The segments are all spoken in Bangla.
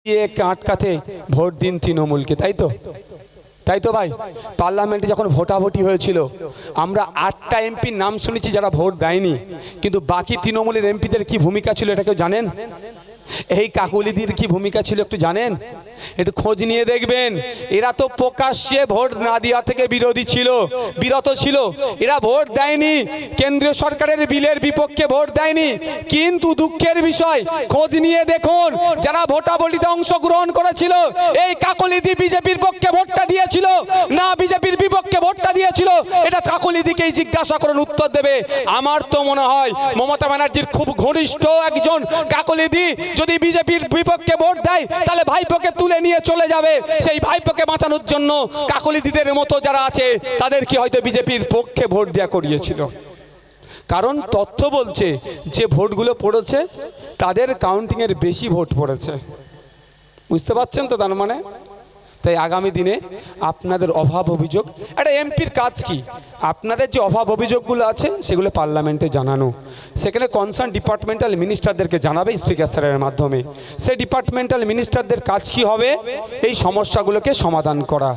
একে আটকাতে ভোট দিন তৃণমূলকে, তাই তো? তাই তো ভাই, পার্লামেন্টে যখন ভোটাভুটি হয়েছিল আমরা 8টা এমপির নাম শুনেছি যারা ভোট দেয়নি, কিন্তু বাকি তৃণমূলের এমপিদের কি ভূমিকা ছিল এটা কেউ জানেন? এই কাকুলিদির কি ভূমিকা ছিল একটু জানেন? একটু খোঁজ নিয়ে দেখবেন। এরা তো প্রকাশ্যে ভোট না দেওয়া থেকে বিরত ছিল। এরা ভোট দেয়নি, কেন্দ্রীয় সরকারের বিলের বিপক্ষে ভোট দেয়নি। কিন্তু দুঃখের বিষয়, খোঁজ নিয়ে দেখুন যারা ভোটাভুটিতে অংশগ্রহণ করেছিল এই কাকুলিদি বিজেপির পক্ষে ভোটটা দিয়েছিল না বিজেপির বিপক্ষে ভোটটা দিয়েছিল, এটা কাকুলিদিকেই জিজ্ঞাসা করুন, উত্তর দেবে। আমার তো মনে হয় মমতা ব্যানার্জির খুব ঘনিষ্ঠ একজন কাকুলিদি যদি বিজেপির বিপক্ষে ভোট দেয় তাহলে ভাইপোকে তুলে নিয়ে চলে যাবে। সেই ভাইপোকে বাঁচানোর জন্য কাকুলিদিদের মতো যারা আছে তাদেরকে হয়তো বিজেপির পক্ষে ভোট দেওয়া করিয়েছিল। কারণ তথ্য বলছে যে ভোটগুলো পড়েছে তাদের কাউন্টিংয়ের বেশি ভোট পড়েছে। বুঝতে পারছেন তো? তার মানে তাই আগামী দিনে আপনাদের অভাব অভিযোগ, একটা এমপির কাজ কি? আপনাদের যে অভাব অভিযোগগুলো আছে সেগুলো পার্লামেন্টে জানানো, সেখানে কনসার্ন ডিপার্টমেন্টাল মিনিস্টারদেরকে জানাবে স্পিকার স্যারের মাধ্যমে। সেই ডিপার্টমেন্টাল মিনিস্টারদের কাজ কি হবে? এই সমস্যাগুলোকে সমাধান করা।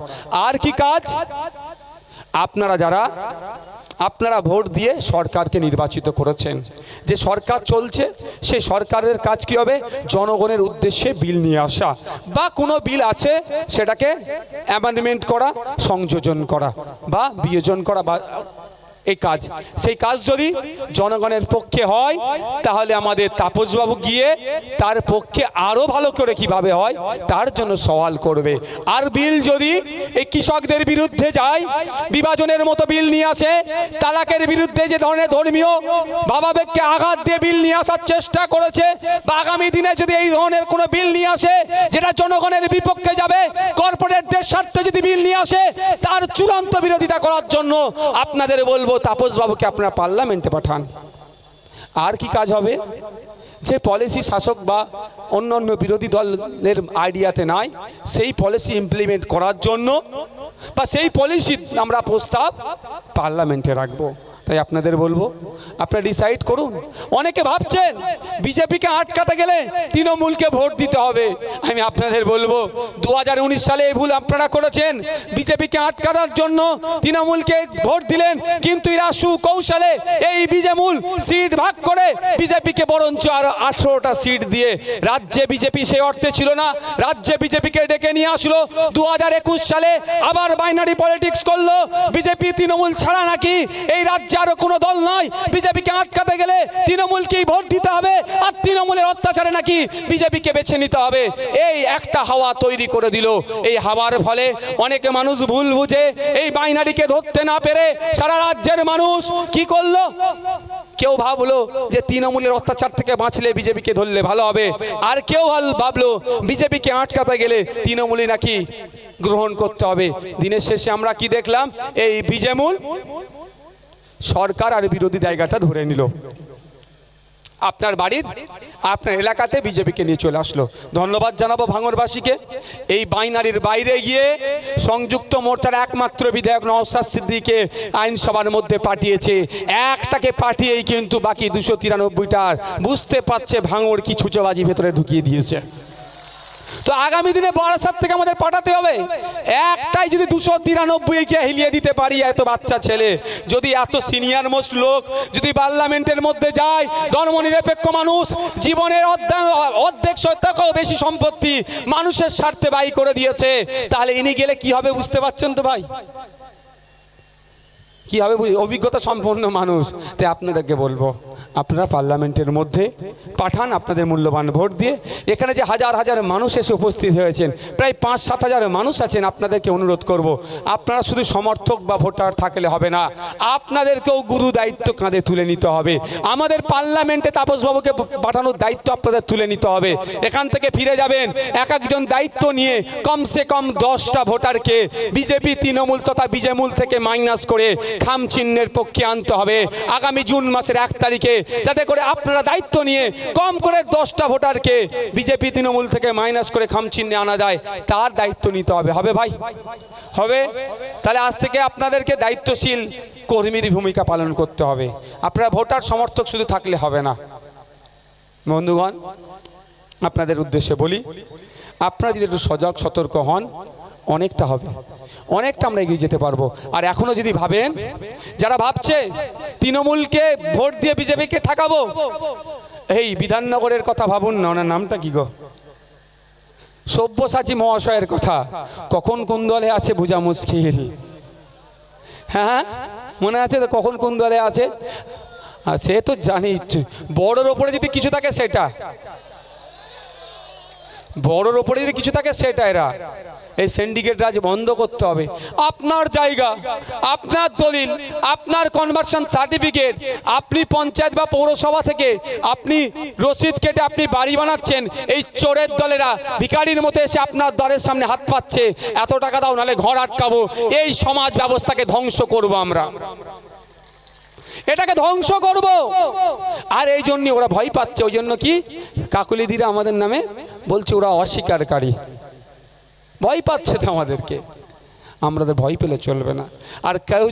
আর কি কাজ? আপনারা ভোট দিয়ে সরকারকে নির্বাচিত করেছেন, যে সরকার চলছে সেই সরকারের কাজ কি হবে? জনগণের উদ্দেশ্যে বিল নিয়ে আসা, বা কোনো বিল আছে সেটাকে অ্যামেন্ডমেন্ট করা, সংযোজন করা বা বিয়োজন করা, বা এই কাজ, সেই কাজ যদি জনগণের পক্ষে হয় তাহলে আমাদের তাপসবাবু গিয়ে তার পক্ষে আরো ভালো করে কিভাবে হয় তার জন্য সওয়াল করবে। আর বিল যদি এই কৃষকদের বিরুদ্ধে যায়, বিভাজনের মতো বিল নিয়ে আসে, তালাকের বিরুদ্ধে যে ধরনের ধর্মীয় ভাবাবেগকে আঘাত দিয়ে বিল নিয়ে আসার চেষ্টা করেছে, বা আগামী দিনে যদি এই ধরনের কোনো বিল নিয়ে আসে যেটা জনগণের বিপক্ষে যাবে, কর্পোরেটদের স্বার্থে যদি বিল নিয়ে আসে, তার চূড়ান্ত বিরোধিতা করার জন্য আপনাদের বলবো তাপসবাবুকে আপনারা পার্লামেন্টে পাঠান। আর কি কাজ হবে? যে পলিসি শাসক বা অন্যান্য বিরোধী দলের আইডিয়াতে নাই, সেই পলিসি ইমপ্লিমেন্ট করার জন্য বা সেই পলিসির আমরা প্রস্তাব পার্লামেন্টে রাখবো। তাই আপনাদের বলবো আপনারা ডিসাইড করুন। অনেকে ভাবছেন বিজেপিকে আটকাতে গেলে তৃণমূলকে ভোট দিতে হবে। আমি আপনাদের বলবো 2019 সালে এই ভুল আপনারা করেছেন। বিজেপিকে আটকানোর জন্য তৃণমূলকে ভোট দিলেন, কিন্তু এরা সুকৌশলে এই বিজেমূল সিট ভাগ করে বিজেপিকে বরঞ্চ আরো 18টা সিট দিয়ে, রাজ্যে বিজেপি সেই অর্থে ছিল না, রাজ্যে বিজেপিকে ডেকে নিয়ে আসলো। 2021 সালে আবার বাইনারি পলিটিক্স করলো, বিজেপি তৃণমূল ছাড়া নাকি এই রাজ্যে আরো কোনো দল নয়, বিজেপিকে আটকাতে গেলে তৃণমূলকেই ভোট দিতে হবে, আর তৃণমূলের অত্যাচারে নাকি বিজেপিকে বেছে নিতে হবে। এই একটা হাওয়া তৈরি করে দিল। এই হাওয়ার ফলে অনেকে মানুষ ভুল বুঝে এই বাইনারিকে ধরতে না পেরে সারা রাজ্যের মানুষ কি করলো? কেউ ভাবলো যে তৃণমূলের অত্যাচার থেকে বাঁচলে বিজেপিকে ধরলে ভালো হবে, আর কেউ ভাবলো বিজেপিকে আটকাতে গেলে তৃণমূলই নাকি গ্রহণ করতে হবে। দিনের শেষে আমরা কি দেখলাম? এই বিজেমূল সরকার আর বিরোধী জায়গাটা ধরে নিল। আপনার বাড়ির আপনার এলাকাতে বিজেপিকে নিয়ে চলে আসলো। ধন্যবাদ জানাবো ভাঙড়বাসীকে। এই বাইনারির বাইরে গিয়ে সংযুক্ত মোর্চার একমাত্র বিধায়ক নওশাদ সিদ্দিকীকে আইনসভার মধ্যে পাঠিয়েছে। একটাকে পাঠিয়েই কিন্তু বাকি 293টার বুঝতে পারছে ভাঙড় কি ছুঁচোবাজি ভেতরে ঢুকিয়ে দিয়েছে। তো আগামী দিনে বারাসাত থেকে আমাদের পাঠাতে হবে। একটাই যদি 293কে হিলিয়ে দিতে পারি, এত বাচ্চা ছেলে, যদি এত সিনিয়র মোস্ট লোক যদি পার্লামেন্টের মধ্যে যায়, ধর্মনিরপেক্ষ মানুষ, জীবনের অর্ধেক শতাংশেও বেশি সম্পত্তি মানুষের স্বার্থে ব্যয় করে দিয়েছে, তাহলে ইনি গেলে কি হবে বুঝতে পারছেন তো ভাই? কি হবে? অভিজ্ঞতা সম্পন্ন মানুষ। তাই আপনাদেরকে বলবো আপনারা পার্লামেন্টের মধ্যে পাঠান আপনাদের মূল্যবান ভোট দিয়ে। এখানে যে হাজার হাজার মানুষ এসে উপস্থিত হয়েছেন, প্রায় 5-7 হাজার মানুষ আছেন, আপনাদেরকে অনুরোধ করব আপনারা শুধু সমর্থক বা ভোটার থাকলে হবে না, আপনাদেরকেও গুরু দায়িত্ব কাঁধে তুলে নিতে হবে। আমাদের পার্লামেন্টে তাপসবাবুকে পাঠানোর দায়িত্ব আপনাদের তুলে নিতে হবে। এখান থেকে ফিরে যাবেন এক একজন দায়িত্ব নিয়ে কমসে কম 10টা ভোটারকে বিজেপি তৃণমূল তথা বিজেমূল থেকে মাইনাস করে খাম চিহ্নের পক্ষে আনতে হবে আগামী জুন মাসের 1 তারিখে, যাতে করে আপনারা দায়িত্ব নিয়ে কম করে 10টা ভোটারকে বিজেপি তৃণমূল থেকে মাইনাস করে খাম চিহ্নে আনা যায়, তার দায়িত্ব নিতে হবে। হবে ভাই? হবে? তাহলে আজ থেকে আপনাদেরকে দায়িত্বশীল কর্মীর ভূমিকা পালন করতে হবে। আপনারা ভোটার সমর্থক শুধু থাকলে হবে না। বন্ধুগণ, আপনাদের উদ্দেশ্যে বলি, আপনারা যদি একটু সজাগ সতর্ক হন, অনেকটা হবে, অনেকটা আমরা এগিয়ে যেতে পারবো। আর এখনো যদি ভাবেন, যারা ভাবছে তৃণমূলকে ভোট দিয়ে বিজেপিকে ঠকাবো, এই বিধাননগরের কথা ভাবুন না, ওনার নামটা কি গো, সব্যসাচী মহাশয়ের কথা, কখন কোন দলে আছে বোঝা মুশকিল। হ্যাঁ মনে আছে তো কখন কোন দলে আছে? সে তো জানি, বড়োর ওপরে যদি কিছু থাকে সেটা, বড়োর ওপরে যদি কিছু থাকে সেটা, এরা এই সিন্ডিকেট রাজ বন্ধ করতে হবে। আপনার জায়গা, আপনার দলিল, আপনার কনভার্সন সার্টিফিকেট, আপনি পঞ্চায়েত বা পৌরসভা থেকে আপনি রসিদ কেটে আপনি বাড়ি বানাচ্ছেন, এই চোরের দলেরা ভিখারির মতো এসে আপনার দ্বারের সামনে হাত পাচ্ছে, এত টাকা দাও নাহলে ঘর আটকাবো। এই সমাজ ব্যবস্থাকে ধ্বংস করব আমরা, এটাকে ধ্বংস করব। আর এই জন্য ওরা ভয় পাচ্ছে। ওই জন্য কি কাকুলিদিরা আমাদের নামে বলছে ওরা অস্বীকারী, ভয় পাচ্ছে তো আমাদেরকে। আমাদের ভয় পেলে চলবে না। আর কেউ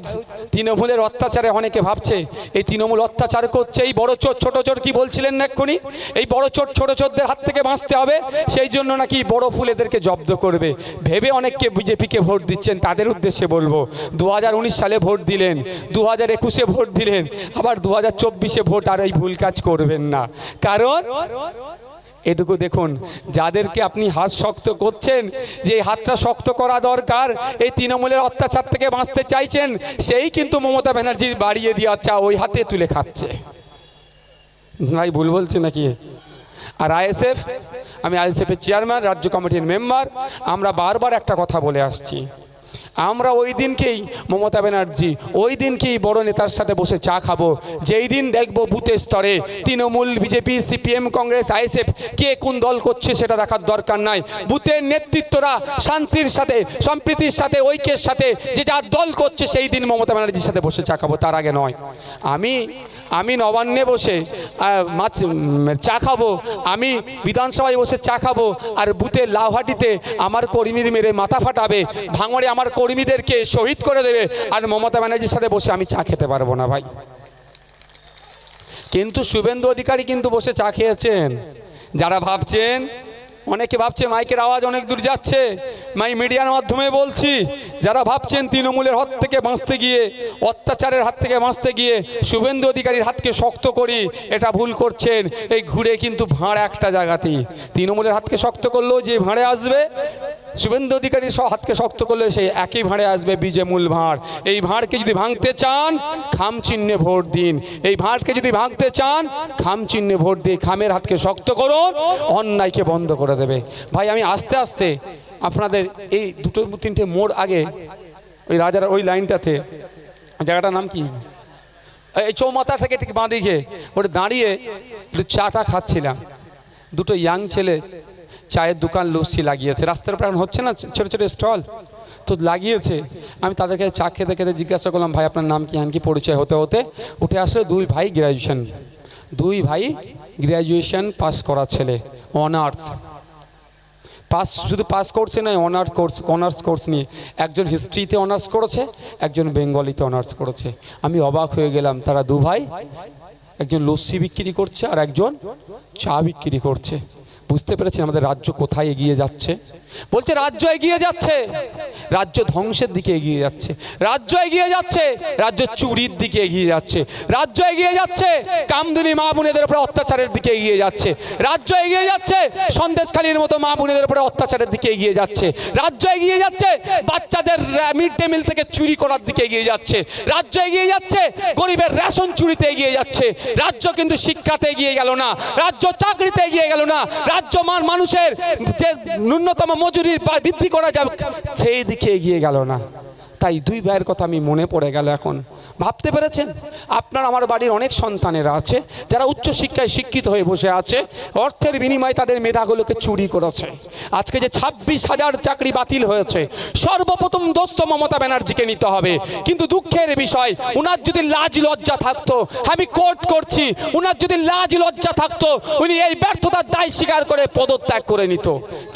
তৃণমূলের অত্যাচারে অনেকে ভাবছে এই তৃণমূল অত্যাচার করছে, এই বড় চোর ছোট চোর কি বলছিলেন না এক্ষুনি, এই বড় চোর ছোট চোরদের হাত থেকে বাঁচতে হবে, সেই জন্য নাকি বড় ফুল এদেরকে জব্দ করবে ভেবে অনেককে বিজেপিকে ভোট দিচ্ছেন। তাদের উদ্দেশ্যে বলবো, 2019 সালে ভোট দিলেন, 2021-এ ভোট দিলেন, আবার 2024-এ ভোট আর এই ভুল কাজ করবেন না। কারণ এটুকু দেখুন, যাদেরকে আপনি হাত শক্ত করছেন, যে হাতটা শক্ত করা দরকার, এই তৃণমূলের অত্যাচার থেকে বাঁচতে চাইছেন, সেই কিন্তু মমতা ব্যানার্জির বাড়িয়ে দেওয়া চা ওই হাতে তুলে খাচ্ছে। ভাই ভুল বলছে নাকি? আর আইএসএফ, আমি আইএসএফের চেয়ারম্যান, রাজ্য কমিটির মেম্বার, আমরা বারবার একটা কথা বলে আসছি, আমরা ওই দিনকেই মমতা ব্যানার্জি ওই দিনকেই বড় নেতার সাথে বসে চা খাবো যেই দিন দেখব বুথের স্তরে Trinamool, BJP, CPM, Congress, ISF কে কোন দল করছে সেটা দেখার দরকার নাই। বুথের নেতৃত্বরা শান্তির সাথে, সম্প্রীতির সাথে, ঐক্যের সাথে যে যার দল করছে সেই দিন মমতা ব্যানার্জির সাথে বসে চা খাবো, তার আগে নয়। আমি নবান্নে বসে চা খাবো, আমি বিধানসভায় বসে চা খাবো, আর বুথের লাউহাটিতে আমার কর্মীর মেরে মাথা ফাটাবে, ভাঙড়ে আমার কর্মীদেরকে শহীদ করে দেবে, আর মমতা ব্যানার্জির সাথে বসে আমি চা খেতে পারবো না ভাই। কিন্তু শুভেন্দু অধিকারী কিন্তু বসে চা খেয়েছেন। যারা ভাবছেন, অনেকে ভাবছে মাইকের আওয়াজ অনেক দূর যাচ্ছে, মিডিয়ার মাধ্যমে বলছি, যারা ভাবছেন তৃণমূলের হাত থেকে বাঁচতে গিয়ে, অত্যাচারের হাত থেকে বাঁচতে গিয়ে শুভেন্দু অধিকারীর হাতকে শক্ত করি, এটা ভুল করছেন। এই ঘুরে কিন্তু ভাঁড় একটা জায়গাতেই, তৃণমূলের হাতকে শক্ত করলেও যে ভাঁড়ে আসবে, শুভেন্দু অধিকারীর হাতকে শক্ত করলে সেই একই ভাঁড়ে আসবে বিজেমূল ভাঁড়। এই ভাঁড়কে যদি ভাঙতে চান, খাম চিহ্নে ভোট দিন। এই ভাঁড়কে যদি ভাঙতে চান, খাম চিহ্নে ভোট দিয়ে খামের হাতকে শক্ত করুন, অন্যায়কে বন্ধ করে দেবে। ভাই আমি আস্তে আস্তে আপনাদের এই দুটো তিনটে মোড় আগে ওই রাজার ওই লাইনটাতে, জায়গাটার নাম কি, এই চৌমাথা থেকে ঠিক বাঁ দিকে ওটা দাঁড়িয়ে একটু চাটা খাচ্ছিলাম। দুটো ইয়াং ছেলে চায়ের দোকান লস্যি লাগিয়েছে, রাস্তার প্রাণ হচ্ছে না, ছোটো ছোটো স্টল তো লাগিয়েছে। আমি তাদেরকে চা খেতে খেতে জিজ্ঞাসা করলাম, ভাই আপনার নাম কি? কি পরিচয় হতে হতে উঠে আসলে দুই ভাই গ্র্যাজুয়েশন পাস করা ছেলে, অনার্স পাস, শুধু পাস করছে নয়, অনার্স কোর্স নিয়ে, একজন হিস্ট্রিতে অনার্স করেছে, একজন বেঙ্গলিতে অনার্স করেছে। আমি অবাক হয়ে গেলাম, তারা দু ভাই, একজন লস্যি বিক্রি করছে আর একজন চা বিক্রি করছে। বুঝতে পেরেছেন আমাদের রাজ্য কোথায় এগিয়ে যাচ্ছে? বলছে রাজ্য এগিয়ে যাচ্ছে, রাজ্য ধ্বংসের দিকে এগিয়ে যাচ্ছে, রাজ্য এগিয়ে যাচ্ছে, রাজ্য চুরির দিকে এগিয়ে যাচ্ছে, রাজ্য এগিয়ে যাচ্ছে কামদুনি মা বোনেদের উপরে অত্যাচারের দিকে এগিয়ে যাচ্ছে, রাজ্য এগিয়ে যাচ্ছে সন্দেশখালীর মতো মা বোনেদের উপরে অত্যাচারের দিকে এগিয়ে যাচ্ছে, রাজ্য এগিয়ে যাচ্ছে বাচ্চাদের মিড ডে মিল থেকে চুরি করার দিকে এগিয়ে যাচ্ছে, রাজ্য এগিয়ে যাচ্ছে গরিবের রেশন চুরিতে এগিয়ে যাচ্ছে। রাজ্য কিন্তু শিক্ষাতে এগিয়ে গেল না, রাজ্য চাকরিতে এগিয়ে গেল না, রাজ্য মানুষের যে ন্যূনতম মজুরির বৃদ্ধি করা যাবে সেই দিকে এগিয়ে গেল না। তাই দুই ভাইয়ের কথা আমি মনে পড়ে গেল। এখন ভাবতে পেরেছেন, আপনার আমার বাড়ির অনেক সন্তানেরা আছে যারা উচ্চশিক্ষায় শিক্ষিত হয়ে বসে আছে, অর্থের বিনিময়ে তাদের মেধাগুলোকে চুরি করেছে। আজকে যে 26,000 চাকরি বাতিল হয়েছে, সর্বপ্রথম দোস্ত মমতা ব্যানার্জিকে নিতে হবে। কিন্তু দুঃখের বিষয়, উনার যদি লাজ লজ্জা থাকতো, আমি কোর্ট করছি, উনার যদি লাজ লজ্জা থাকতো উনি এই ব্যর্থতার দায় স্বীকার করে পদত্যাগ করে নিত।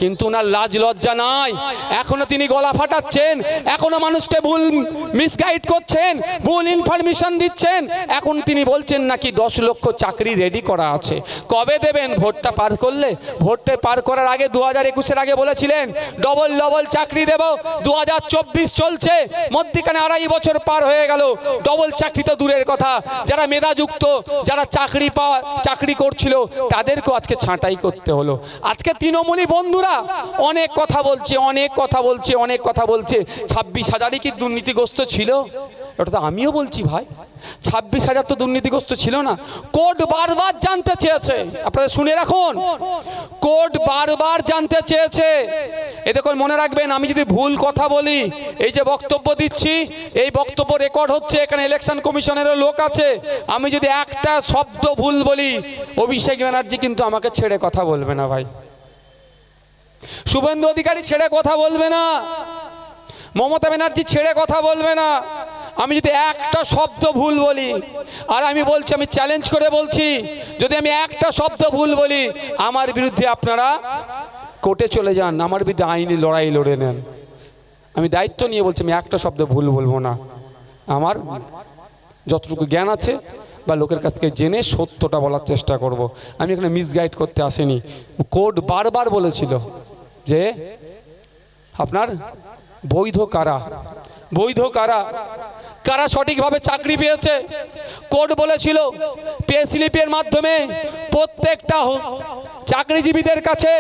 কিন্তু উনার লাজ লজ্জা নাই, এখনো তিনি গলা ফাটাচ্ছেন, এখনো মানুষকে মানুষকে ভুল মিসগাইড করছেন, ভুল ইনফরমেশন দিচ্ছেন। এখন তিনি বলছেন নাকি 10 লক্ষ চাকরি রেডি করা আছে। কবে দেবেন? ভোটটা পার করলে। ভোটটা পার করার আগে 2021-এর আগে বলেছিলেন ডবল ডবল চাকরি দেব। 2024 চলছে, মধ্যিখানে 2.5 বছর পার হয়ে গেল। ডবল চাকরি তো দূরের কথা, যারা মেধাযুক্ত, যারা চাকরি করছিল তাদেরকেও আজকে ছাঁটাই করতে হলো। আজকে তৃণমূলী বন্ধুরা অনেক কথা বলছে, অনেক কথা বলছে, অনেক কথা বলছে। 26,000ই কি দুর্নীতিগ্রস্ত ছিল? এটা তো আমিও বলছি ভাই, 26,000 তো দুর্নীতিগ্রস্ত ছিল না। কোর্ট বারবার জানতে চেয়েছে, আপনারা শুনে রাখুন, কোর্ট বারবার জানতে চেয়েছে। এ দেখুন, মনে রাখবেন, আমি যদি ভুল কথা বলি, এই যে বক্তব্য দিচ্ছি, এই বক্তব্য রেকর্ড হচ্ছে, এখানে ইলেকশন কমিশনেরও লোক আছে। আমি যদি একটা শব্দ ভুল বলি, অভিষেক ব্যানার্জি কিন্তু আমাকে ছেড়ে কথা বলবে না ভাই, শুভেন্দু অধিকারী ছেড়ে কথা বলবে না, মমতা ব্যানার্জি ছেড়ে কথা বলবে না। আমি যদি একটা শব্দ ভুল বলি, আর আমি বলছি, আমি চ্যালেঞ্জ করে বলছি, যদি আমি একটা শব্দ ভুল বলি, আমার বিরুদ্ধে আপনারা কোর্টে চলে যান, আমার বিরুদ্ধে আইনি লড়াই লড়ে নেন। আমি দায়িত্ব নিয়ে বলছি, আমি একটা শব্দ ভুল বলবো না। আমার যতটুকু জ্ঞান আছে বা লোকের কাছ থেকে জেনে সত্যটা বলার চেষ্টা করব। আমি এখানে মিসগাইড করতে আসিনি। কোর্ট বারবার বলেছিল যে আপনার বৈধ কারা, বৈধ কারা, কারা সঠিকভাবে চাকরি পেয়েছে। কোর্ট বলেছিল পে স্লিপের মাধ্যমে প্রত্যেকটা চাকরিজীবীদের কাছে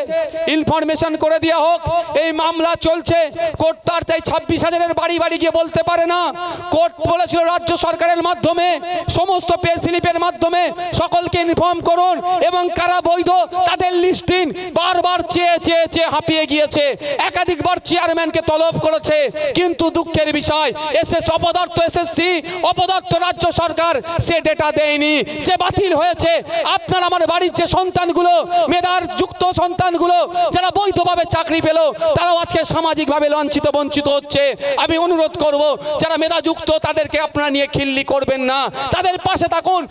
ইনফরমেশন করে দেওয়া হোক। এই মামলা চলছে, কোর্ট তার তাই 26,000-এর বাড়ি বাড়ি গিয়ে বলতে পারে না। কোর্ট বলেছিল রাজ্য সরকারের মাধ্যমে, সমস্ত পে স্লিপের মাধ্যমে সকলকে ইনফর্ম করুন এবং কারা বৈধ তাদের লিস্ট দিন। বারবার চেয়ে চেয়ে চেয়ে হাঁপিয়ে গিয়েছে, একাধিকবার চেয়ারম্যানকে তলব করেছে, কিন্তু দুঃখের বিষয় অপদার্থ এসএসসি, অপদার্থ রাজ্য সরকার সে ডেটা দেয়নি, যে বাতিল হয়েছে। আপনার আমার বাড়ির যে সন্তানগুলো, মেধার যুক্ত সন্তানগুলো যারা বৈধভাবে চাকরি পেল, তারাও আজকে সামাজিকভাবে লাঞ্ছিত বঞ্চিত হচ্ছে। আমি অনুরোধ করব, যারা মেধাযুক্ত তাদেরকে আপনারা নিয়ে খিল্লি করবেন না, তাদের পাশে থাকুন,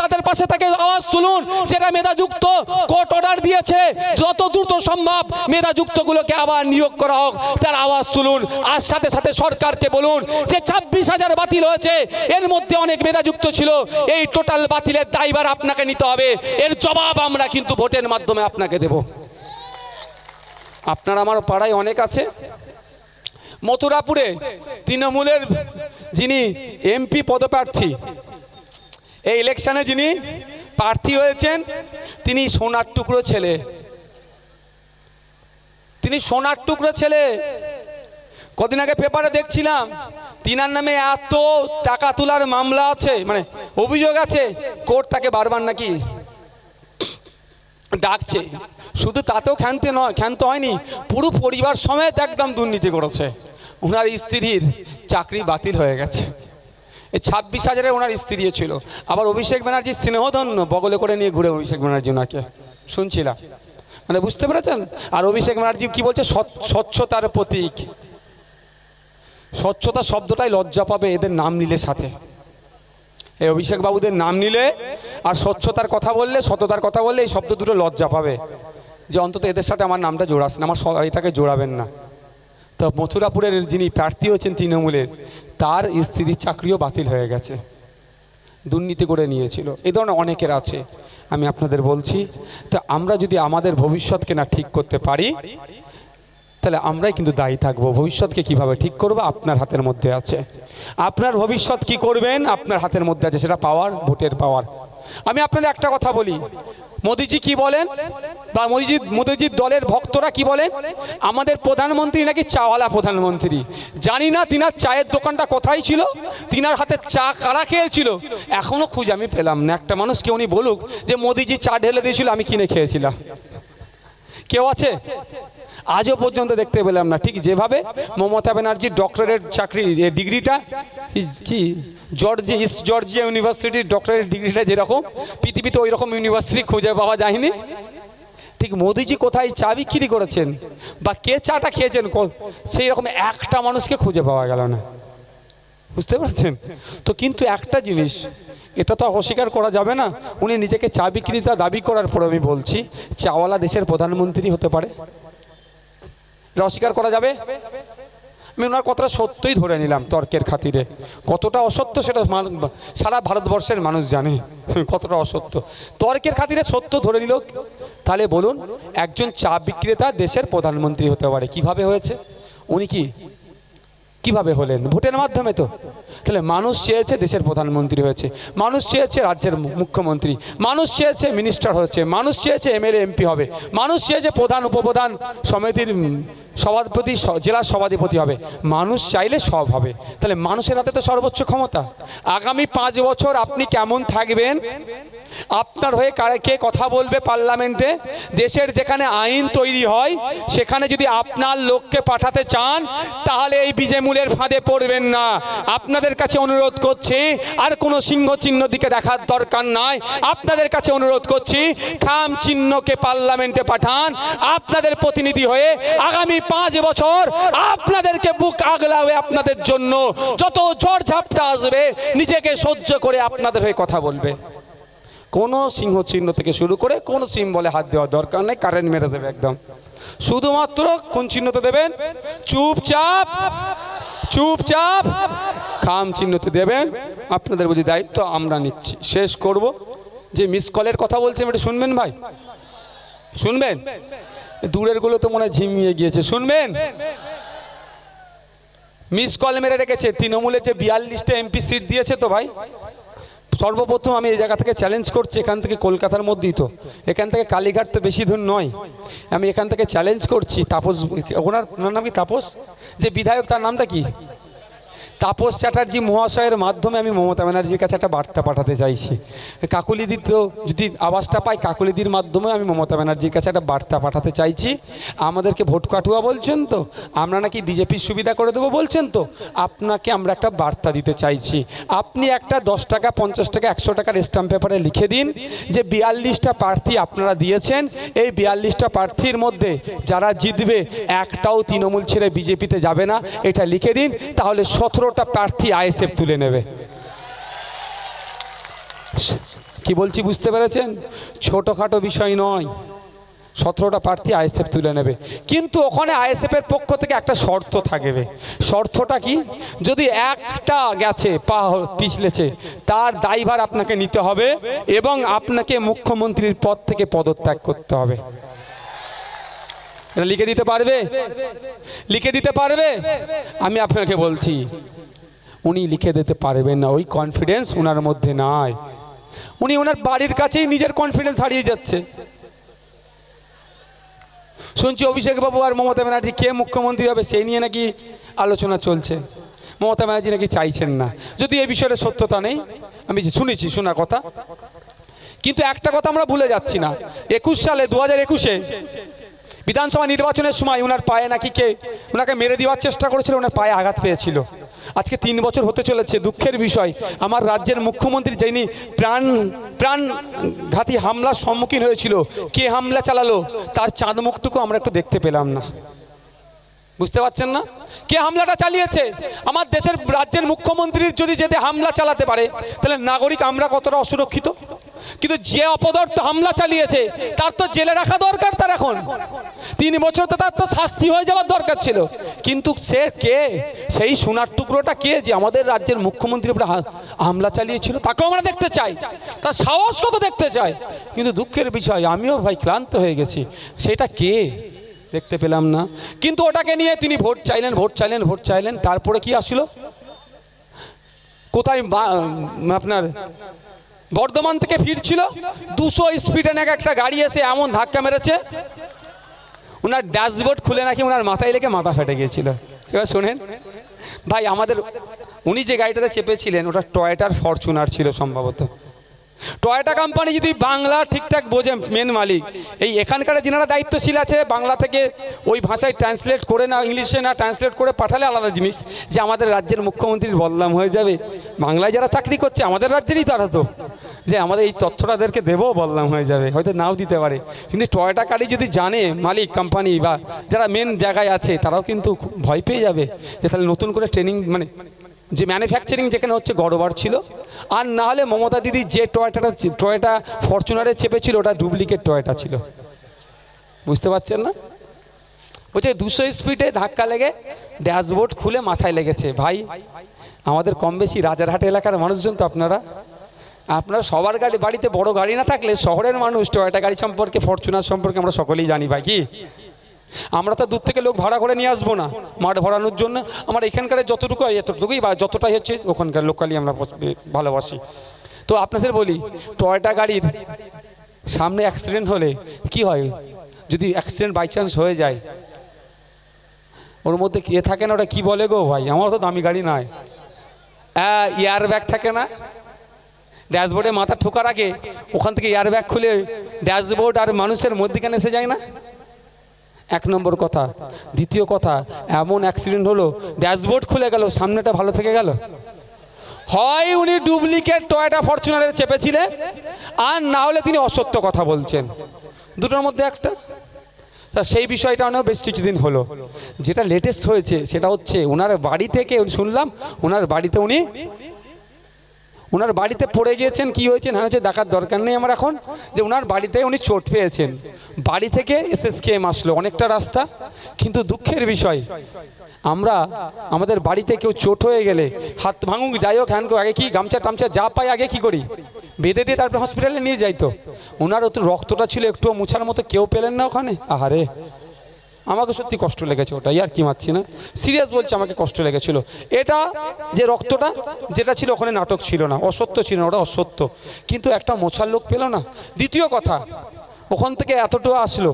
তাদের পাশে থেকে আওয়াজ তুলুন। যারা মেধাযুক্ত, কোর্ট অর্ডার দিয়েছে যত দ্রুত সম্ভব মেধাযুক্তগুলোকে আবার নিয়োগ করা হোক, তার আওয়াজ তুলুন। আর সাথে সাথে সরকারকে বলুন যে 26,000 বাতিল হয়েছে, এর মধ্যে অনেক মেধাযুক্ত ছিল, এই টোটাল বাতিলের দায়ভার আপনাকে নিতে হবে। এর জবাব আমরা কিন্তু ভোটের মাধ্যমে আপনাকে দেব। আপনার আমার পাড়ায় অনেক আছে, মথুরাপুরে তৃণমূলের যিনি এমপি পদপ্রার্থী, এই ইলেকশনে যিনি প্রার্থী হয়েছেন, তিনি সোনার টুকরো ছেলে, তিনি সোনার টুকরো ছেলে। কদিন আগে পেপারে দেখছিলাম, তিনার নামে এত টাকা তোলার মামলা আছে, মানে অভিযোগ আছে, কোর্ট তাকে বারবার নাকি ডাকছে। শুধু তাতেও ক্ষান্ত হয়নি, পুরো পরিবার সমেত একদম দুর্নীতি করেছে। ওনার স্ত্রীর চাকরি বাতিল হয়ে গেছে। এই 26,000-এ ওনার স্ত্রী ছিল। আবার অভিষেক ব্যানার্জির স্নেহধন্য বগলে করে নিয়ে ঘুরে অভিষেক ব্যানার্জি ওনাকে শুনছিলাম, মানে বুঝতে পেরেছেন। আর অভিষেক ব্যানার্জি কি বলছে, স্বচ্ছতার প্রতীক। স্বচ্ছতা শব্দটাই লজ্জা পাবে এদের নাম নিলে সাথে, এই অভিষেক বাবুদের নাম নিলে আর স্বচ্ছতার কথা বললে, সততার কথা বললে এই শব্দ দুটো লজ্জা পাবে, যে অন্তত এদের সাথে আমার নামটা জোড়াচ্ছেন, আমার এটাকে জোড়াবেন না। তো মথুরাপুরের যিনি প্রার্থী হয়েছেন তৃণমূলের, তার স্ত্রীর চাকরিও বাতিল হয়ে গেছে, দুর্নীতি করে নিয়েছিল। এই ধরনের অনেকের আছে। আমি আপনাদের বলছি, তো আমরা যদি আমাদের ভবিষ্যৎকে না ঠিক করতে পারি, তাহলে আমরাই কিন্তু দায়ী থাকবো। ভবিষ্যৎকে কিভাবে ঠিক করবো আপনার হাতের মধ্যে আছে। আপনার ভবিষ্যৎ কি করবেন আপনার হাতের মধ্যে আছে, সেটা পাওয়ার, ভোটের পাওয়ার। আমি আপনাদের একটা কথা বলি, মোদিজি কি বলেন, বা মোদিজির দলের ভক্তরা কি বলেন, আমাদের প্রধানমন্ত্রী নাকি চাওয়ালা প্রধানমন্ত্রী। জানি না তিনার চায়ের দোকানটা কোথায় ছিল, তিনার হাতে চা কারা খেয়েছিল, এখনো খুঁজে আমি পেলাম না। একটা মানুষকে উনি বলুক যে মোদিজি চা ঢেলে দিয়েছিল, আমি কিনে খেয়েছিলাম, কেউ আছে? আজও পর্যন্ত দেখতে পেলাম না। ঠিক যেভাবে মমতা ব্যানার্জির ডক্টরেট চাকরি ডিগ্রিটা কি ইস্ট জর্জিয়া ইউনিভার্সিটির ডক্টরেট ডিগ্রিটা যেরকম, পৃথিবীতে ওই রকম ইউনিভার্সিটি খুঁজে পাওয়া যায়নি। ঠিক মোদিজি কোথায় চা বিক্রি করেছেন বা কে চাটা খেয়েছেন, সেই রকম একটা মানুষকে খুঁজে পাওয়া গেল না। বুঝতে পারছেন তো? কিন্তু একটা জিনিস, এটা তো অস্বীকার করা যাবে না, উনি নিজেকে চা বিক্রেতা দাবি করার পর আমি বলছি, চাওয়ালা দেশের প্রধানমন্ত্রী হতে পারে, এটা অস্বীকার করা যাবে? আমি ওনার কথাটা সত্যই ধরে নিলাম তর্কের খাতিরে। কতটা অসত্য সেটা সারা ভারতবর্ষের মানুষ জানে কতটা অসত্য। তর্কের খাতিরে সত্য ধরে নিল। তাহলে বলুন, একজন চা বিক্রেতা দেশের প্রধানমন্ত্রী হতে পারে, কিভাবে হয়েছে? উনি কিভাবে হলেন? ভোটের মাধ্যমে তো। তাহলে মানুষ চেয়েছে দেশের প্রধানমন্ত্রী হয়েছে, মানুষ চেয়েছে রাজ্যের মুখ্যমন্ত্রী, মানুষ চেয়েছে মিনিস্টার হয়েছে, মানুষ চেয়েছে এমএলএ এমপি হবে, মানুষ চেয়েছে প্রধান উপপ্রধান সমিতির সভাপতি জেলার সভাধিপতি হবে। মানুষ চাইলে সব হবে। তাহলে মানুষের হাতে তো সর্বোচ্চ ক্ষমতা। আগামী 5 বছর আপনি কেমন থাকবেন, আপনার হয়ে কে কথা বলবে পার্লামেন্টে, দেশের যেখানে আইন তৈরি হয় সেখানে যদি আপনার লোককে পাঠাতে চান তাহলে এই বিজেমূলের ফাঁদে পড়বেন না। আপনাদের কাছে অনুরোধ করছি, আর কোনো সিংহ চিহ্ন দিকে দেখার দরকার নাই। আপনাদের কাছে অনুরোধ করছি, খাম চিহ্নকে পার্লামেন্টে পাঠান আপনাদের প্রতিনিধি হয়ে। আগামী 5 বছর আপনাদেরকে বুক আগলাবে, আপনাদের জন্য যত ঝড় ঝাপটা আসবে নিজেকে সহ্য করে আপনাদের হয়ে কথা বলবে। কোনো সিংহ চিহ্ন থেকে শুরু করে কোনো সিম্বলে হাত দেওয়ার দরকার নেই, কারেন্ট মেরে দেবে একদম। শুধুমাত্র কোন চিহ্নতে দেবেন? চুপচাপ খাম চিহ্নতে দেবেন। আপনাদের বুঝি দায়িত্ব, আমরা নিচ্ছি। শেষ করব, যে মিস কলের কথা বলছেন এটা শুনবেন ভাই, শুনবেন? দূরের গুলো তো মনে হয় ঝিমিয়ে গিয়েছে, শুনবেন? মিস কল মেরে রেখেছে তৃণমূলের যে 42টা এমপি সিট দিয়েছে তো ভাই। সর্বপ্রথম আমি এই জায়গা থেকে চ্যালেঞ্জ করছি, এখান থেকে কলকাতার মধ্যেই তো, এখান থেকে কালীঘাট তো বেশি দূর নয়। আমি এখান থেকে চ্যালেঞ্জ করছি তাপস, ওনার নাম কি তাপস, যে বিধায়ক তার নামটা কি, তাপস চ্যাটার্জি মহাশয়ের মাধ্যমে আমি মমতা ব্যানার্জির কাছে একটা বার্তা পাঠাতে চাইছি। কাকুলিদির তো যদি আওয়াজটা পাই, কাকুলিদির মাধ্যমে আমি মমতা ব্যানার্জির কাছে একটা বার্তা পাঠাতে চাইছি। আমাদেরকে ভোট কাটুয়া বলছেন তো, আমরা নাকি বিজেপির সুবিধা করে দেবো বলছেন তো, আপনাকে আমরা একটা বার্তা দিতে চাইছি। আপনি একটা 10 টাকা 50 টাকা 100 টাকার স্ট্যাম্প পেপারে লিখে দিন যে 42টা প্রার্থী আপনারা দিয়েছেন, এই 42টা প্রার্থীর মধ্যে যারা জিতবে একটাও তৃণমূল ছেড়ে বিজেপিতে যাবে না, এটা লিখে দিন। তাহলে 17টা প্রার্থী আইএসএফ তুলে নেবে। কি বলছি বুঝতে পেরেছেন? ছোটখাটো বিষয় নয়, 17টা প্রার্থী আইএসএফ তুলে নেবে। কিন্তু ওখানে আইএসএফের পক্ষ থেকে একটা শর্ত থাকবে। শর্তটা কি? যদি একটা গেছে পা পিছলেছে তার দায়ভার আপনাকে নিতে হবে এবং আপনাকে মুখ্যমন্ত্রীর পদ থেকে পদত্যাগ করতে হবে। এটা লিখে দিতে পারবে? লিখে দিতে পারবে? আমি আপনাকে বলছি উনি লিখে দিতে পারবেন না, ওই কনফিডেন্স ওনার মধ্যে নাই। উনি ওনার বাড়ির কাছেই নিজের কনফিডেন্স হারিয়ে যাচ্ছে। শুনছি অভিষেক বাবু আর মমতা ব্যানার্জি কে মুখ্যমন্ত্রী হবে সেই নিয়ে নাকি আলোচনা চলছে। মমতা ব্যানার্জি নাকি চাইছেন না, যদি এই বিষয়ে সত্যতা নেই, আমি শুনেছি, শোনা কথা। কিন্তু একটা কথা আমরা ভুলে যাচ্ছি না, 21 সালে 2021-এ বিধানসভা নির্বাচনের সময় ওনার পায়ে নাকি ওনাকে মেরে দেওয়ার চেষ্টা করেছিল, ওনার পায়ে আঘাত পেয়েছিল। আজকে 3 বছর হতে চলেছে। দুঃখের বিষয়, আমার রাজ্যের মুখ্যমন্ত্রী যিনি প্রাণঘাতী হামলার সম্মুখীন হয়েছিল, কে হামলা চালালো তার চাঁদ মুখটুকু আমরা একটু দেখতে পেলাম না। বুঝতে পারছেন না কে হামলাটা চালিয়েছে? আমার দেশের রাজ্যের মুখ্যমন্ত্রীর যদি যেতে হামলা চালাতে পারে তাহলে নাগরিক আমরা কতটা অসুরক্ষিত। কিন্তু যে অপদার্থ হামলা চালিয়েছে তার তো জেলে রাখা দরকার। তার এখন 3 বছর তো তার তো শাস্তি হয়ে যাওয়ার দরকার ছিল। কিন্তু সে কে? সেই সোনার টুকরোটা কে যে আমাদের রাজ্যের মুখ্যমন্ত্রীর উপরে হামলা চালিয়েছিল? তাকেও আমরা দেখতে চাই, তার সাহস কত দেখতে চাই। কিন্তু দুঃখের বিষয়, আমিও ভাই ক্লান্ত হয়ে গেছি, সেটা কে দেখতে পেলাম না। কিন্তু ওটাকে নিয়ে তিনি ভোট চাইলেন। তারপরে কি আসলো? কোথায় আপনার বর্ধমান থেকে ফিরছিল, 200 স্পিডে নাকি একটা গাড়ি এসে এমন ধাক্কা মেরেছে, ওনার ড্যাশবোর্ড খুলে নাকি ওনার মাথায় লেগে মাথা ফেটে গিয়েছিল। এবার শোনেন ভাই, আমাদের উনি যে গাড়িটাতে চেপেছিলেন ওটা টয়োটার ফরচুনার ছিল সম্ভবত। টয়োটা কোম্পানি যদি বাংলা ঠিকঠাক বোঝে, মেন মালিক এই এখানকার যিনারা দায়িত্বশীল আছে, বাংলা থেকে ওই ভাষায় ট্রান্সলেট করে না, ইংলিশে না ট্রান্সলেট করে পাঠালে আলাদা জিনিস, যে আমাদের রাজ্যের মুখ্যমন্ত্রীর বদনাম হয়ে যাবে। বাংলায় যারা চাকরি করছে আমাদের রাজ্যেরই তারা তো, যে আমাদের এই তথ্যটাদেরকে দেবো বদনাম হয়ে যাবে, হয়তো নাও দিতে পারে। কিন্তু টয়োটা গাড়ি যদি জানে মালিক কোম্পানি বা যারা মেন জায়গায় আছে, তারাও কিন্তু ভয় পেয়ে যাবে যে তাহলে নতুন করে ট্রেনিং, মানে যে ম্যানুফ্যাকচারিং যেখানে হচ্ছে গড়বড় ছিল। আর না হলে মমতা দিদি যে টয়োটা ফরচুনারে চেপেছিল ওটা ডুপ্লিকেট টয়োটা ছিল। বুঝতে পারছেন না? বলছে 200 স্পিডে ধাক্কা লেগে ড্যাশবোর্ড খুলে মাথায় লেগেছে। ভাই আমাদের কম বেশি রাজারহাট এলাকার মানুষজন তো আপনারা সবার বাড়িতে বড় গাড়ি না থাকলে শহরের মানুষ টয়োটা গাড়ি সম্পর্কে, ফরচুনার সম্পর্কে আমরা সকলেই জানি ভাই। কি আমরা তো দূর থেকে লোক ভাড়া করে নিয়ে আসবো না মাঠ ভরানোর জন্য। আমার এখানকার যতটুকু হয় এতটুকুই, বা যতটাই হচ্ছে ওখানকার লোকালি আমরা ভালোবাসি। তো আপনাদের বলি, টয়োটা গাড়ির সামনে অ্যাক্সিডেন্ট হলে কি হয়? যদি অ্যাক্সিডেন্ট বাই চান্স হয়ে যায়, ওর মধ্যে কে থাকে না, ওটা কী বলে গো ভাই, আমার তো দামি গাড়ি নয়, এয়ার ব্যাগ থাকে না? ড্যাশবোর্ডে মাথা ঠোকার আগে ওখান থেকে এয়ার ব্যাগ খুলে ড্যাশবোর্ড আর মানুষের মধ্যিখানে এসে যায় না? এক নম্বর কথা। দ্বিতীয় কথা, এমন অ্যাক্সিডেন্ট হলো ড্যাশবোর্ড খুলে গেল, সামনেটা ভালো থেকে গেল। হয় উনি ডুপ্লিকেট টয়োটা ফরচুনারে চেপেছিলেন, আর না হলে তিনি অসত্য কথা বলছেন, দুটোর মধ্যে একটা। তা সেই বিষয়টা অনেক বেশ কিছুদিন হলো। যেটা লেটেস্ট হয়েছে সেটা হচ্ছে ওনার বাড়ি থেকে শুনলাম, ওনার বাড়িতে পড়ে গিয়েছেন। কি হয়েছে না হচ্ছে দেখার দরকার নেই আমার এখন, যে ওনার বাড়িতে উনি চোট পেয়েছেন। বাড়ি থেকে SSKM আসলো অনেকটা রাস্তা, কিন্তু দুঃখের বিষয় আমরা আমাদের বাড়িতে কেউ চোট হয়ে গেলে, হাত ভাঙুক যাই হোক হ্যান আগে কি গামছা টামছা যা পাই আগে কি করি, বেঁধে দিয়ে তারপরে হসপিটালে নিয়ে যাই। তো ওনার তো রক্তটা ছিল একটু মুছার মতো, কেউ পেলেন না ওখানে। আহারে, আমাকে সত্যি কষ্ট লেগেছে ওটা, আর কি মারছি না, সিরিয়াস বলছি, আমাকে কষ্ট লেগেছিল। এটা যে রক্তটা যেটা ছিল ওখানে নাটক ছিল না, অসত্য ছিল না, ওটা অসত্য, কিন্তু একটা মোছার লোক পেল না। দ্বিতীয় কথা, ওখান থেকে এতটুকু আসলো,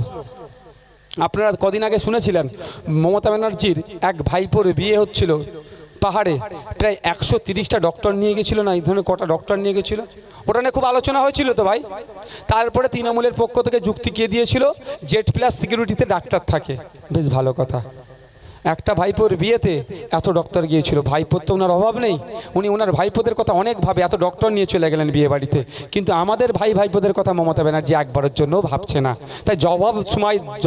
আপনারা কদিন আগে শুনেছিলেন মমতা ব্যানার্জির এক ভাইপোর বিয়ে হচ্ছিল পাহাড়ে, প্রায় 130টা ডক্টর নিয়ে গেছিল না, এই ধরনের কটা ডক্টর নিয়ে গেছিলো, ওটা নিয়ে খুব আলোচনা হয়েছিল তো ভাই। তারপরে তৃণমূলের পক্ষ থেকে যুক্তি কে দিয়েছিল, Z+ সিকিউরিটিতে ডাক্তার থাকে, বেশ ভালো কথা। একটা ভাইপোর বিয়েতে এত ডক্টর গিয়েছিল, ভাইপোর তো ওনার অভাব নেই, উনি ওনার ভাইপোদের কথা অনেক ভাবে এত ডক্টর নিয়ে চলে গেলেন বিয়ে বাড়িতে, কিন্তু আমাদের ভাইপোদের কথা মমতা ব্যানার্জি একবারের জন্য ভাবছে না। তাই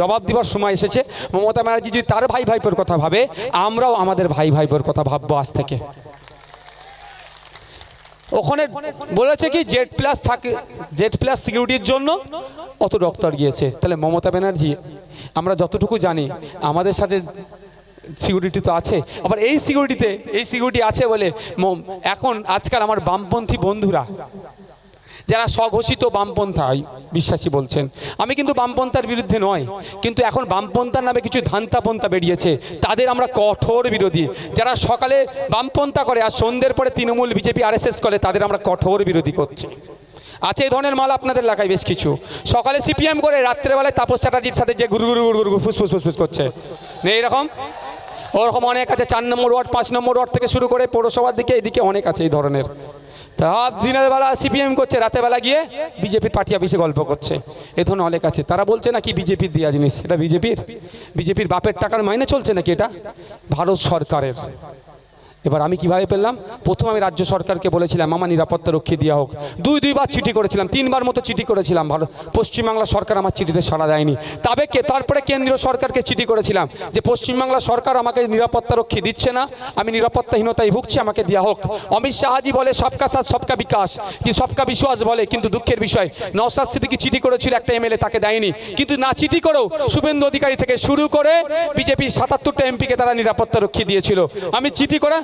জবাব দেওয়ার সময় এসেছে, মমতা ব্যানার্জি যদি তার ভাইপোর কথা ভাবে, আমরাও আমাদের ভাইপোর কথা ভাববো আজ থেকে। ওখানে বলেছে কি Z+ সিকিউরিটির জন্য অত ডক্টর গিয়েছে। তাহলে মমতা ব্যানার্জি, আমরা যতটুকু জানি আমাদের সাথে সিকিউরিটি তো আছে, আবার এই সিকিউরিটি আছে বলে এখন আজকাল আমার বামপন্থী বন্ধুরা যারা স্বঘোষিত বামপন্থা বিশ্বাসী বলছেন, আমি কিন্তু বামপন্থার বিরুদ্ধে নয়, কিন্তু এখন বামপন্থার নামে কিছু ধান্তাপন্থা বেরিয়েছে, তাদের আমরা কঠোর বিরোধী। যারা সকালে বামপন্থা করে আর সন্ধ্যের পরে তৃণমূল, বিজেপি, RSS করে, তাদের আমরা কঠোর বিরোধী করছি। আছে এই ধরনের মাল আপনাদের এলাকায় বেশ কিছু, সকালে CPM করে রাত্রেবেলায় তাপস চ্যাটার্জির সাথে যে গুরু ফুসফুস করছে, নেই এরকম? ওরকম অনেক আছে, 4 নম্বর ওয়ার্ড, 5 নম্বর ওয়ার্ড থেকে শুরু করে পৌরসভার দিকে, এদিকে অনেক আছে এই ধরনের। তা দিনের বেলা CPM করছে, রাতের বেলা গিয়ে বিজেপির পার্টি অফিসে গল্প করছে, এ ধরনের অনেক আছে। তারা বলছে নাকি বিজেপির দেওয়া জিনিস, এটা বিজেপির বাপের টাকার মাইনে চলছে নাকি, এটা ভারত সরকারের। এবার আমি কিভাবে পেলাম? প্রথম আমি রাজ্য সরকারকে বলেছিলাম আমার নিরাপত্তা রক্ষী দেওয়া হোক, দুইবার চিঠি করেছিলাম, 3বার মতো চিঠি করেছিলাম, পশ্চিমবাংলা সরকার আমার চিঠিতে সাড়া দেয়নি। তারপরে কেন্দ্রীয় সরকারকে চিঠি করেছিলাম যে পশ্চিমবাংলা সরকার আমাকে নিরাপত্তা রক্ষী দিচ্ছে না, আমি নিরাপত্তাহীনতায় ভুগছি, আমাকে দেওয়া হোক। অমিত শাহজি বলে সবকা সাথ সবকা বিকাশ, কি সবকা বিশ্বাস বলে, কিন্তু দুঃখের বিষয় নওশাদ সিদ্দিকী চিঠি করেছিল একটা MLA, তাকে দেয়নি। কিন্তু না চিঠি করেও শুভেন্দু অধিকারী থেকে শুরু করে বিজেপির 77টা MP-কে তারা নিরাপত্তা রক্ষী দিয়েছিল। আমি চিঠি করে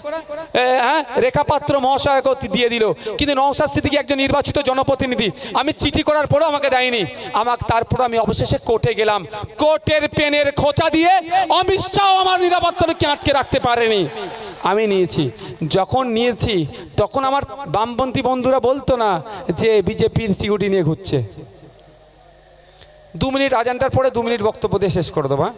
রেখা পাত্র মহাশয়কেও দিয়ে দিল, কিন্তু নওশাদ সিদ্দিকী একজন নির্বাচিত জনপ্রতিনিধি, আমি চিঠি করার পরেও আমাকে দেয়নি। তারপর আমি অবশেষে কোর্টে গেলাম, কোর্টের পেনের খোঁচা দিয়ে অমিত শাহ আমার নিরাপত্তাকে আটকে রাখতে পারেনি, আমি নিয়েছি। যখন নিয়েছি তখন আমার বামপন্থী বন্ধুরা বলতো না যে বিজেপির সিকিউরিটি নিয়ে ঘুরছে। 2 মিনিট আজানটার পরে 2 মিনিট বক্তব্য দিয়ে শেষ করে দেবো।